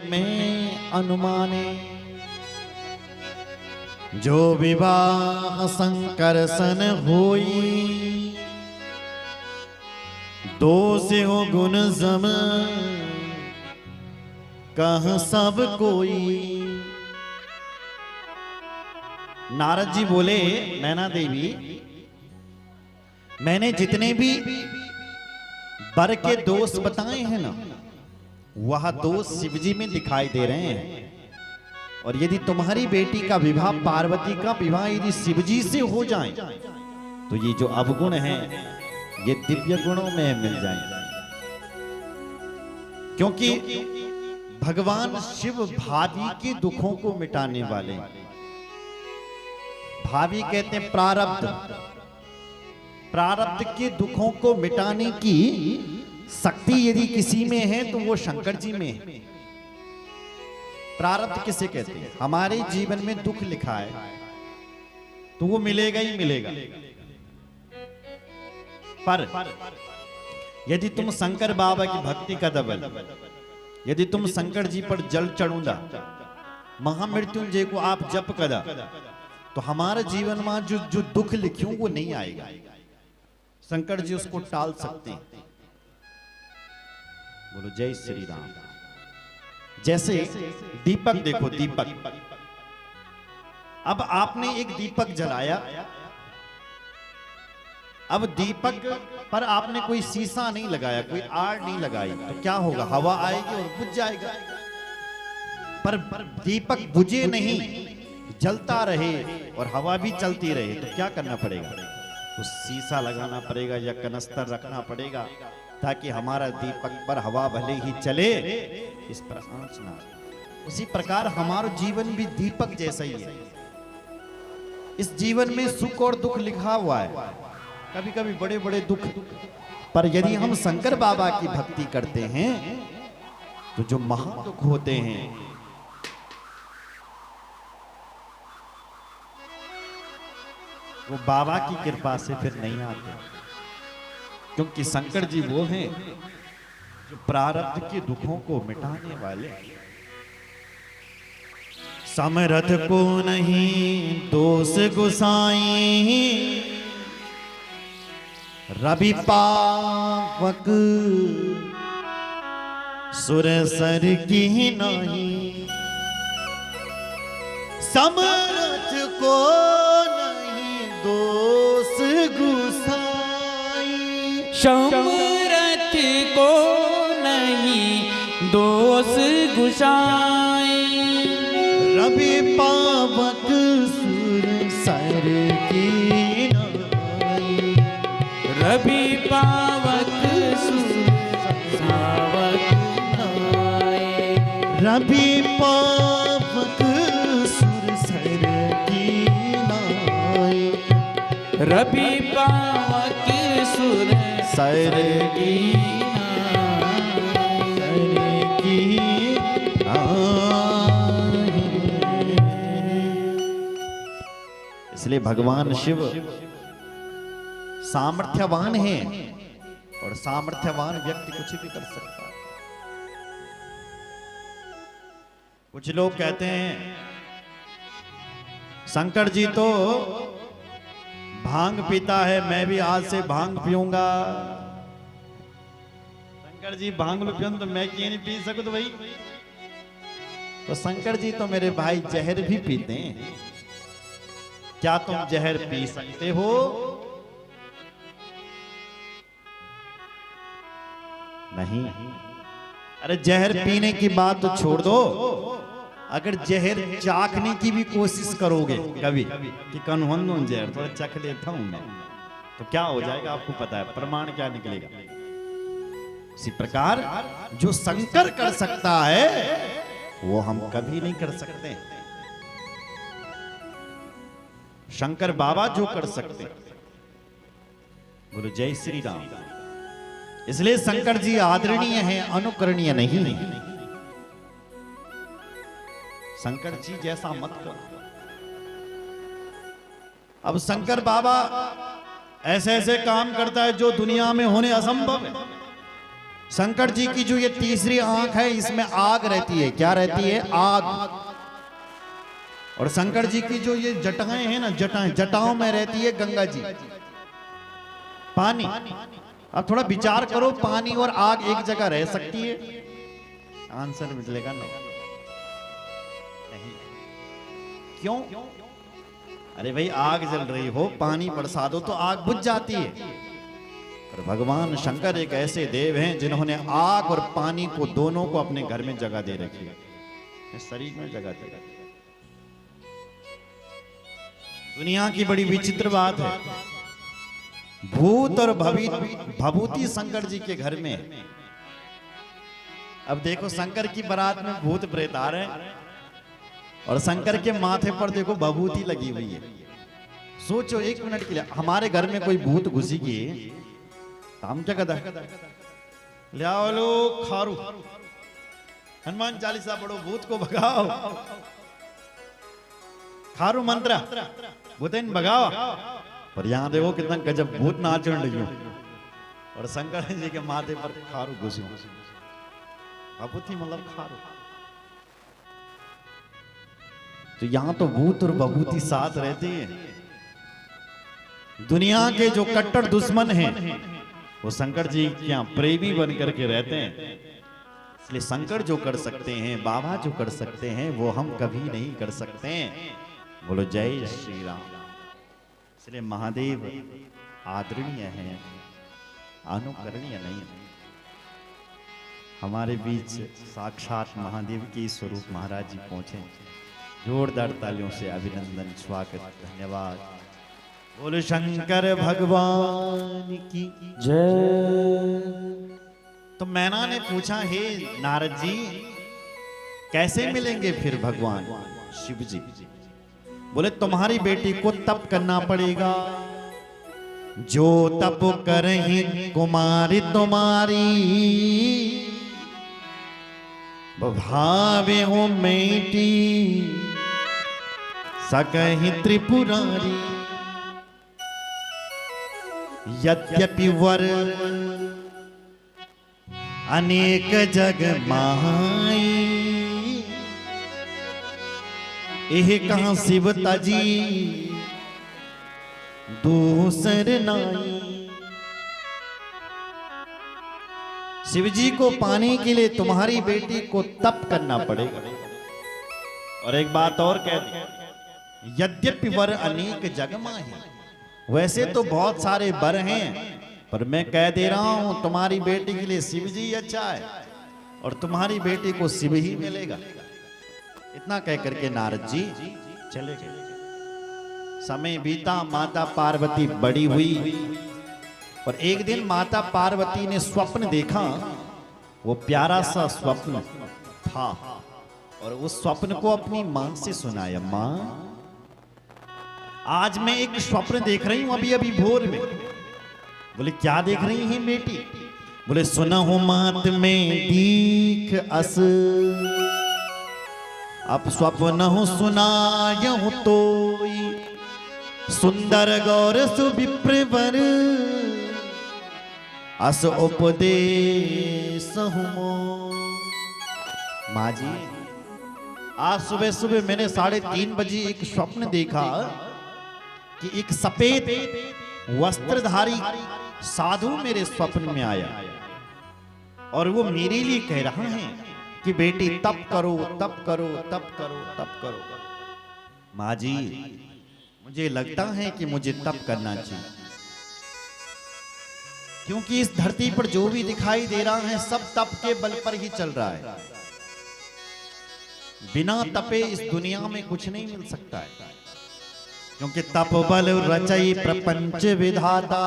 में अनुमाने जो विवाह शंकर सन होई, दोष हो गुण सम कह सब कोई। नारद जी बोले, नैना देवी, मैंने जितने भी वर के दोष बताए हैं ना, वह दोष शिवजी में दिखाई दे रहे हैं। और यदि तुम्हारी बेटी का विवाह, पार्वती का विवाह यदि शिवजी से हो जाए तो ये जो अवगुण हैं ये दिव्य गुणों में मिल जाएंगे। क्योंकि भगवान शिव भावी के दुखों को मिटाने वाले। भावी कहते हैं प्रारब्ध। प्रारब्ध के दुखों को मिटाने की शक्ति यदि किसी में है तो वो शंकर जी में है। प्रारब्ध किसे कहते हैं? हमारे जीवन में दुख लिखा है तो वो मिलेगा ही मिलेगा। पर यदि तुम शंकर बाबा की भक्ति का दबल, यदि तुम शंकर जी पर जल चढ़ूंदा, महामृत्युंजय को आप जप कदा, तो हमारे जीवन में जो दुख लिखूं वो नहीं आएगा। शंकर जी उसको टाल सकते हैं। बोलो जय श्री राम। जैसे दीपक देखो, दीपक, अब आपने एक दीपक जलाया, अब दीपक पर आपने कोई शीशा नहीं लगाया, कोई आड़ नहीं लगाई, तो क्या होगा? हवा आएगी और बुझ जाएगा। पर दीपक बुझे नहीं, जलता रहे और हवा भी चलती रहे, तो क्या करना पड़ेगा? तो शीशा लगाना पड़ेगा या कनस्तर रखना पड़ेगा, ताकि हमारा दीपक पर हवा भले ही चले, इस पर आंच ना। उसी प्रकार हमारा जीवन भी दीपक जैसा ही है। इस जीवन में सुख और दुख लिखा हुआ है, कभी कभी बड़े बड़े दुख। पर यदि हम शंकर बाबा की भक्ति करते हैं तो जो महा दुख होते हैं वो बाबा की कृपा से फिर नहीं आते। क्योंकि शंकर जी वो हैं जो प्रारब्ध के दुखों को मिटाने वाले। समरथ को नहीं दोष गुसाई, रवि पावक सुर सर की नहीं। समरथ को नहीं दोष गुसाई, समरथ को नहीं दोष गुसाई। रवि पावक सुर सर की नहीं। रवि पावक सावक नाय। रवि पावक सुर सर की नाय। रवि पावक सुर सर की इसलिए भगवान शिव सामर्थ्यवान है और सामर्थ्यवान व्यक्ति कुछ भी कर सकता है। कुछ लोग कहते हैं शंकर जी तो भांग पीता है, मैं भी आज से भांग पीऊंगा। शंकर जी भांग लो पियो तो मैं क्यों नहीं पी सकूं? तो भाई तो शंकर जी तो मेरे भाई जहर भी पीते हैं। क्या तुम जहर पी सकते हो? नहीं। अरे जहर पीने की बात तो छोड़ दो, अगर जहर चाखने की भी कोशिश करोगे कभी कि कन्हन जहर थोड़ा चख लेता हूं मैं, तो क्या हो जाएगा आपको पता है, प्रमाण क्या निकलेगा। इसी प्रकार जो शंकर कर सकता है वो हम कभी नहीं कर सकते। शंकर बाबा जो कर सकते, बोलो जय श्री राम। इसलिए शंकर जी आदरणीय हैं, अनुकरणीय नहीं है। शंकर जी जैसा मत करो। अब शंकर बाबा ऐसे ऐसे काम करता है जो दुनिया में होने असंभव है। शंकर जी की जो ये तीसरी आंख है इसमें आग रहती है। क्या रहती है? आग। और शंकर जी की जो ये जटाएं हैं ना, जटाएं, जटाओं में रहती है गंगा जी, पानी। अब थोड़ा विचार करो, पानी और आग एक जगह रह सकती है? आंसर मिलेगा नहीं। क्यों? अरे भाई, आग जल रही हो, पानी बरसा दो तो आग बुझ जाती है। पर भगवान शंकर एक ऐसे देव हैं जिन्होंने आग और पानी को दोनों को अपने घर में जगह दे रखी है, शरीर में जगह दे रखी है। दुनिया की बड़ी विचित्र बात है, भूत और भभूति शंकर जी के घर में। अब देखो, शंकर की बारात में भूत प्रेत आ रहे हैं और शंकर के माथे पर देखो भभूति लगी हुई है। सोचो एक मिनट के लिए, हमारे घर में कोई भूत घुसेगी तो हम क्या कहते? ले आओ लो खारू, हनुमान चालीसा पढ़ो, भूत को भगाओ, खारू मंत्र, भूतन भगाओ। पर यहां देखो कितना गजब भूत नाच रही हो और शंकर जी के माथे पर खारू घुसी। भभूति मतलब खारू। तो यहां तो भूत और भभूति साथ रहते हैं। दुनिया के जो कट्टर दुश्मन हैं वो शंकर जी क्या प्रेमी बन करके रहते हैं। इसलिए शंकर जो कर सकते हैं, बाबा जो कर सकते हैं, वो हम कभी नहीं कर सकते। बोलो जय श्री राम। इसलिए महादेव आदरणीय है, अनुकरणीय नहीं। हमारे बीच साक्षात महादेव के स्वरूप महाराज जी पहुंचे। जोरदार तालियों से अभिनंदन, स्वागत, धन्यवाद। बोलो शंकर भगवान की जय। तो मैना ने पूछा, हे नारद जी, कैसे मिलेंगे फिर भगवान शिव जी? बोले तुम्हारी बेटी को तप करना पड़ेगा। जो तप करही कुमारी तुम्हारी, भावे हो मेटी सकहि त्रिपुरारी। यद्यपि वर अनेक जग माई, एह कहां शिव तजी दूसर नाई। शिव जी को पाने के लिए तुम्हारी बेटी को तप करना पड़ेगा। और एक बात और कह दी, यद्यपि वर अनेक जग माही, वैसे तो बहुत सारे वर हैं, पर मैं कह दे रहा हूं तुम्हारी बेटी के लिए शिव जी अच्छा है और तुम्हारी बेटी को शिव ही मिलेगा। इतना कह करके नारद जी चले गए। समय बीता, माता पार्वती बड़ी हुई और एक दिन माता पार्वती ने स्वप्न देखा। वो प्यारा सा स्वप्न था और उस स्वप्न को अपनी मां से सुनाया। मां, आज मैं एक स्वप्न देख रही हूं अभी अभी भोर में। बोले क्या देख रही हैं बेटी? बोले सुनहु मात में दीख अस, अब स्वप्न हूं सुनायहु तोई। सुंदर गौर सुविप्रवर अस उपदेश मोय। माँ जी, आज सुबह सुबह मैंने 3:30 बजे एक स्वप्न देखा कि एक सफेद वस्त्रधारी साधु मेरे स्वप्न में आया और वो मेरे लिए कह रहा है कि बेटी तप करो, तप करो, तप करो, तप करो। माँ जी, मुझे लगता है कि मुझे तप करना चाहिए, क्योंकि इस धरती पर जो भी दिखाई दे रहा है सब तप के बल पर ही चल रहा है। बिना तपे इस दुनिया में कुछ नहीं मिल सकता है, क्योंकि तप बल रचई प्रपंच विधाता,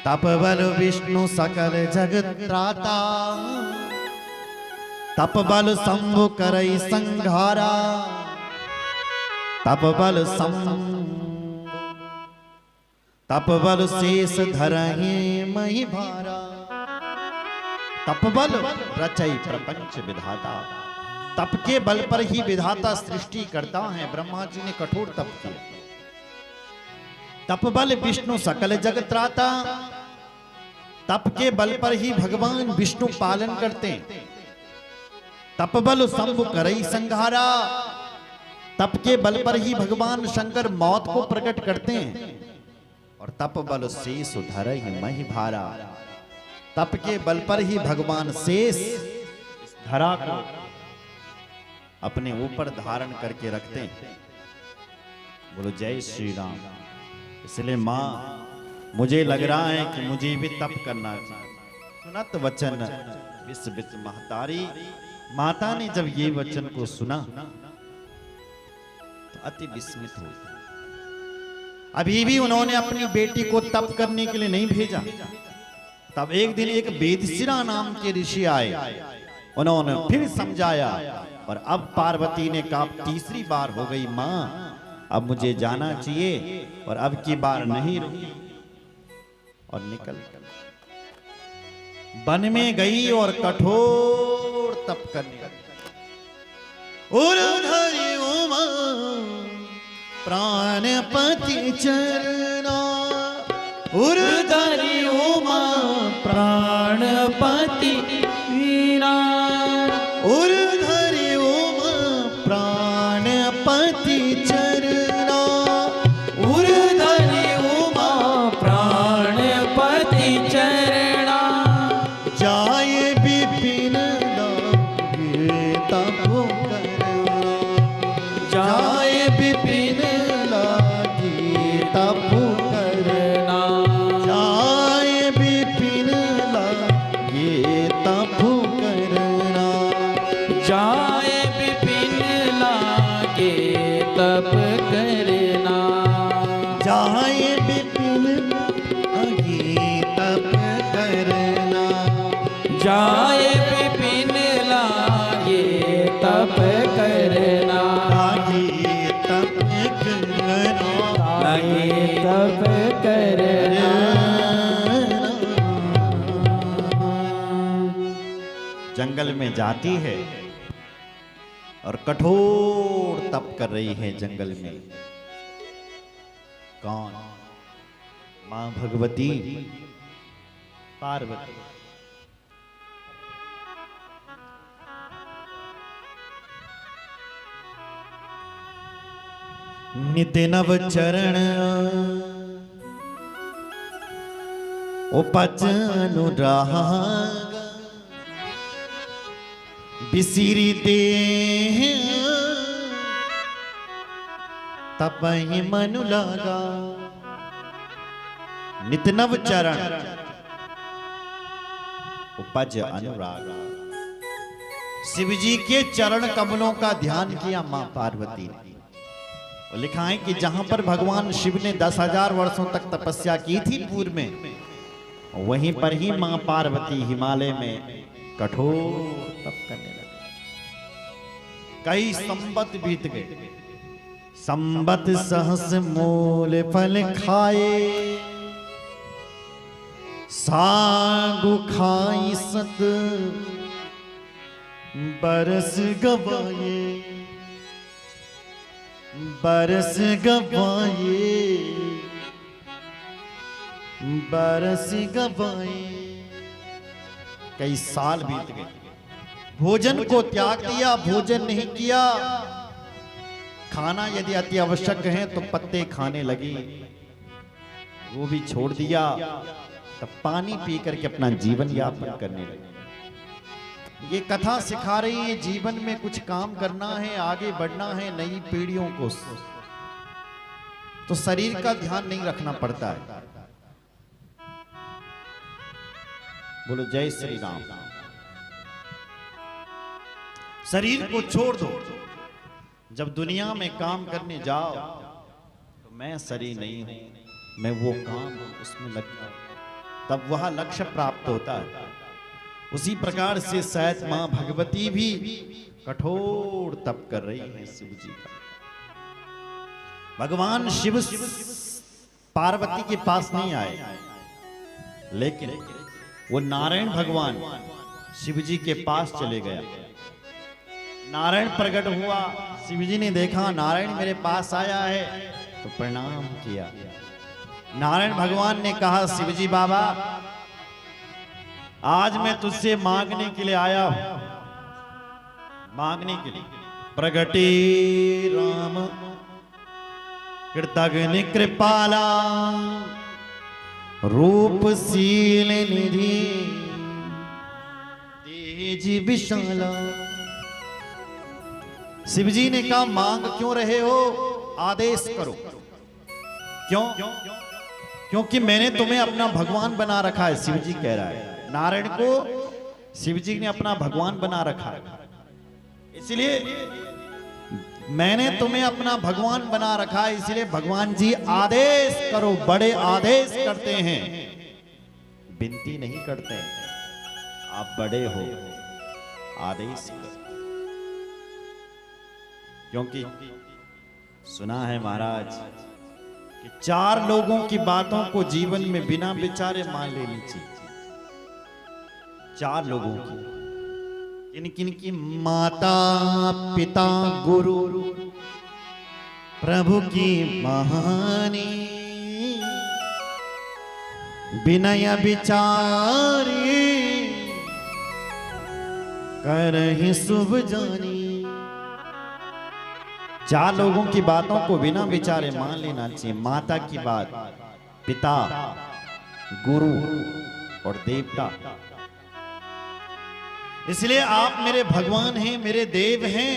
तप बल विष्णु सकल जगत त्राता, तप बल शंभु करई संघारा, तप बल तप बल शेष धरहि मही भारा। तप बल रचई प्रपंच विधाता, तप के बल पर ही विधाता सृष्टि करता है। ब्रह्मा जी ने कठोर तप किया। तप बल विष्णु सकल जगत त्राता, तप के बल पर ही भगवान विष्णु पालन करते हैं। तप बल शंभु करई संहारा, तप के बल पर ही भगवान शंकर मौत को प्रकट करते हैं। और तप बल शेष धरहि महि भारा, तप के बल पर ही भगवान शेष धरा को अपने ऊपर धारण करके रखते हैं। बोलो जय श्री राम। इसलिए मां, मुझे लग रहा है कि मुझे भी तप करना चाहिए। सुनत वचन विस विस महतारी, माता ने जब ये वचन को सुना तो अति विस्मित हुई। अभी भी उन्होंने अपनी बेटी को तप करने के लिए नहीं भेजा। तब एक दिन एक वेदशिरा नाम के ऋषि आए, उन्होंने फिर समझाया। और अब पार्वती ने कहा तीसरी बार हो गई मां, अब मुझे जाना चाहिए और अब की बार नहीं रुकी। और निकल वन में गई और कठोर तप करने लगी। उर्धरि उमा प्राणपति चरना, उर्धरि उमा प्राणपति वीरा, उर्धरि उमा प्राणपति चरना, उर्धरि उमा प्राणपति चरणा, जाय विपिन लागे तप करना, जाय विपिन लागे तप करना, जाय विपिन लागे तप करना, जाय विपिन लागे तप करना, जाय विपिन लागे तप करना, जाय विपिन लागे तप करना, लागे तप करना, लागे तप करना। जंगल में जाती है और कठोर तप कर रही है जंगल में। कौन? मां भगवती पार्वती। नित्य नव चरण उपज अनुराग, बिसिरी दे तपहि मनु लागा। नित नव चरण उपज अनुराग, शिव जी के चरण कमलों का ध्यान किया मां पार्वती ने। और लिखा है कि जहां पर भगवान शिव ने 10,000 वर्षों तक तपस्या की थी पूर्व में, वहीं पर ही मां पार्वती हिमालय में कठोर तप करने लगे। कई संवत बीत गए, संवत सहस मूल फल खाए, सागु खाई सत बरस गवाए, बरस गवाए, बरस गवाए। कई साल बीत गए, भोजन को त्याग दिया, भोजन नहीं किया। खाना यदि अति आवश्यक है तो पत्ते खाने लगी, वो भी छोड़ दिया। तब पानी पी करके अपना जीवन यापन करने लगी। ये कथा सिखा रही है जीवन में कुछ काम करना है, आगे बढ़ना है, नई पीढ़ियों को तो शरीर का ध्यान नहीं रखना पड़ता है। बोलो जय श्री राम। शरीर को छोड़ दो। जब दुनिया में काम करने जाओ तो मैं शरीर नहीं हूं, मैं वो काम हूं, उसमें लग जाओ, तब वह लक्ष्य प्राप्त होता है। उसी प्रकार से शायद मां भगवती भी कठोर तप कर रही है शिव जी का। भगवान शिव पार्वती के पास नहीं आए, लेकिन वो नारायण भगवान शिव जी के पास चले गया। नारायण प्रकट हुआ, शिव जी ने देखा नारायण मेरे पास आया है तो प्रणाम किया। नारायण भगवान ने कहा शिव जी बाबा आज मैं तुझसे मांगने के लिए आया हूं, मांगने के लिए। प्रगटे राम कृतघ्न कृपाला रूपशील निधि तेज विशाला। शिव जी ने कहा मांग क्यों रहे हो, आदेश करो। क्यों? क्योंकि मैंने तुम्हें अपना भगवान बना रखा है। शिव जी कह रहा है, नारायण को शिव जी ने अपना भगवान बना रखा है, इसलिए मैंने तुम्हें अपना भगवान बना रखा है। इसलिए भगवान जी आदेश करो। बड़े आदेश करते हैं, विनती नहीं करते हैं। आप बड़े हो, आदेश करो। क्योंकि सुना है महाराज कि 4 लोगों की बातों को जीवन में बिना विचारे मान लेनी चाहिए। 4 लोगों की, किन किन की? माता पिता गुरु प्रभु की महानी विनय विचारी करहि शुभ जानी। 4 लोगों की बातों को बिना विचारे मान लेना चाहिए। माता की बात, पिता, गुरु और देवता। इसलिए आप मेरे भगवान हैं, मेरे देव हैं।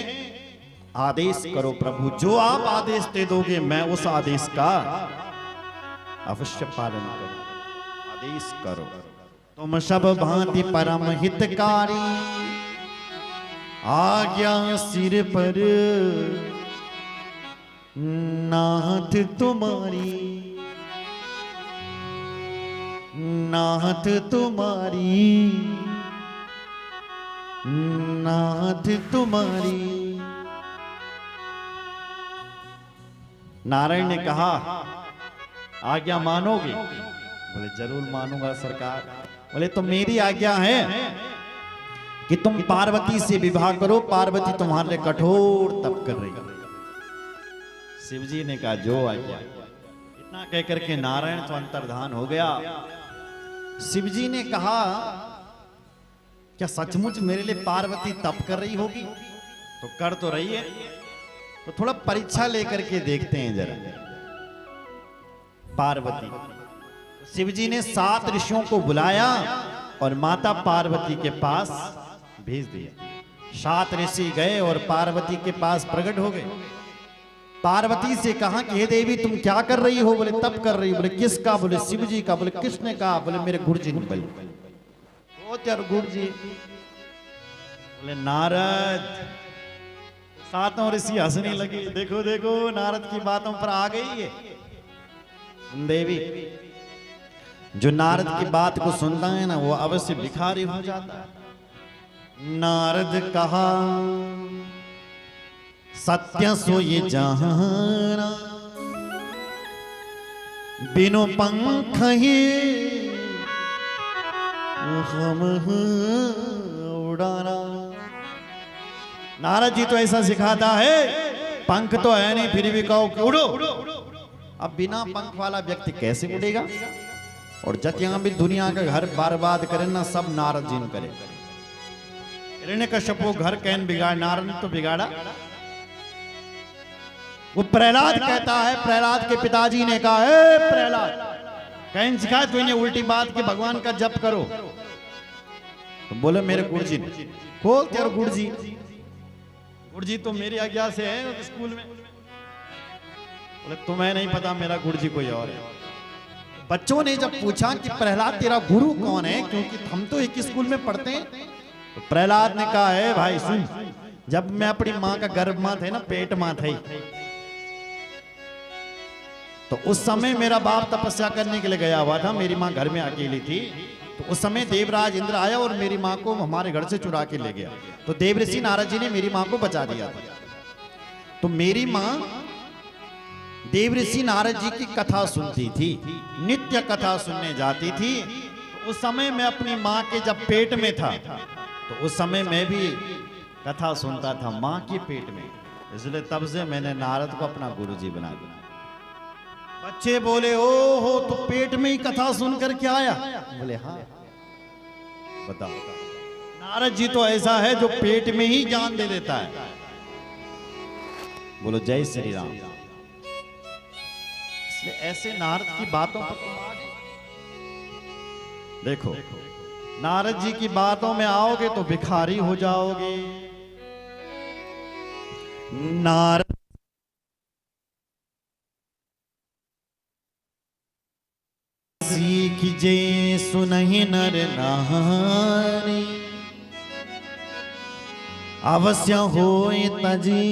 आदेश करो प्रभु, जो आप आदेश दे दोगे मैं उस आदेश का अवश्य पालन करूं। आदेश करो। तुम सब भांति परम हितकारी, आज्ञा सिर पर नाथ तुम्हारी, नाथ तुम्हारी, नाथ तुम्हारी। नारायण ने कहा आज्ञा मानोगे? बोले जरूर मानूंगा सरकार। बोले तो मेरी आज्ञा है कि तुम पार्वती से विवाह करो। पार्वती तुम्हारे लिए कठोर तप कर रही है। शिव जी ने कहा जो आज्ञा। इतना कहकर के नारायण तो अंतर्धान हो गया। शिव जी ने कहा क्या सचमुच मेरे लिए पार्वती तप कर रही होगी? तो कर तो रही है, तो थोड़ा परीक्षा लेकर के देखते हैं जरा। पार्वती, शिव जी ने 7 ऋषियों को बुलाया और माता पार्वती के पास भेज दिया। 7 ऋषि गए और पार्वती के पास प्रकट हो गए। पार्वती से कहा कि हे देवी तुम क्या कर रही हो? बोले तप कर रही हो। बोले किसका? बोले शिव जी का। बोले किसने कहा? बोले मेरे गुरुजी ने। बोले ओ तेरे गुरुजी। बोले नारद। 7 ऋषि हंसने लगे। देखो देखो नारद की बातों पर आ गई है देवी। जो नारद की बात को सुनता है ना वो अवश्य भिखारी हो जाता है। नारद कहा सत्य सो ये जाना, बिनु पंख ही हम उड़ाना। नारद जी तो ऐसा सिखाता है, पंख तो है नहीं फिर भी कहो कि उड़ो। अब बिना पंख वाला व्यक्ति कैसे उड़ेगा? और जतियां भी दुनिया का घर बर्बाद करे ना, सब नारद जी ने करे। हिरण्यकश्यप घर कैन बिगाड़, नारद ने तो बिगाड़ा। वो प्रहलाद कहता है, प्रहलाद के पिताजी ने कहा है प्रहलाद कैन सिखाया तूने उल्टी बात कि भगवान का जप करो? तो बोले मेरे गुरुजी ने। खोल तेरे गुरुजी। गुरुजी तो मेरी आज्ञा से है स्कूल में। बोले तुम्हें नहीं पता मेरा गुरुजी कोई और है। बच्चों ने जब पूछा कि प्रहलाद तेरा गुरु कौन है, क्योंकि हम तो एक स्कूल में पढ़ते हैं, तो प्रहलाद ने कहा है भाई सुन, जब मैं अपनी माँ का गर्भ में थे ना, पेट में थे, तो उस समय मेरा बाप तपस्या करने के लिए गया हुआ था। मेरी माँ घर में अकेली थी। तो उस समय देवराज इंद्र आया और मेरी माँ को हमारे घर से चुरा के ले गया। तो देवऋषि नारद जी ने मेरी माँ को बचा दिया था। तो मेरी माँ देवऋषि नारद जी की कथा सुनती थी, नित्य कथा सुनने जाती थी। तो उस समय मैं अपनी माँ के जब पेट में था, तो उस समय मैं भी कथा सुनता था माँ के पेट में। इसलिए तब से मैंने नारद को अपना गुरुजी बना दिया। बच्चे बोले ओ हो तो पेट में ही कथा सुन कर के आया? बोले हाँ। बताओ, नारद जी तो ऐसा है जो पेट में ही जान दे देता है। बोलो जय श्री राम। इसलिए ऐसे नारद की बातों पर तुम आ गए। देखो, नारद जी की बातों में आओगे तो भिखारी हो जाओगे। नारद सीख जे सुनहि नर नारी, अवश्य होय तजी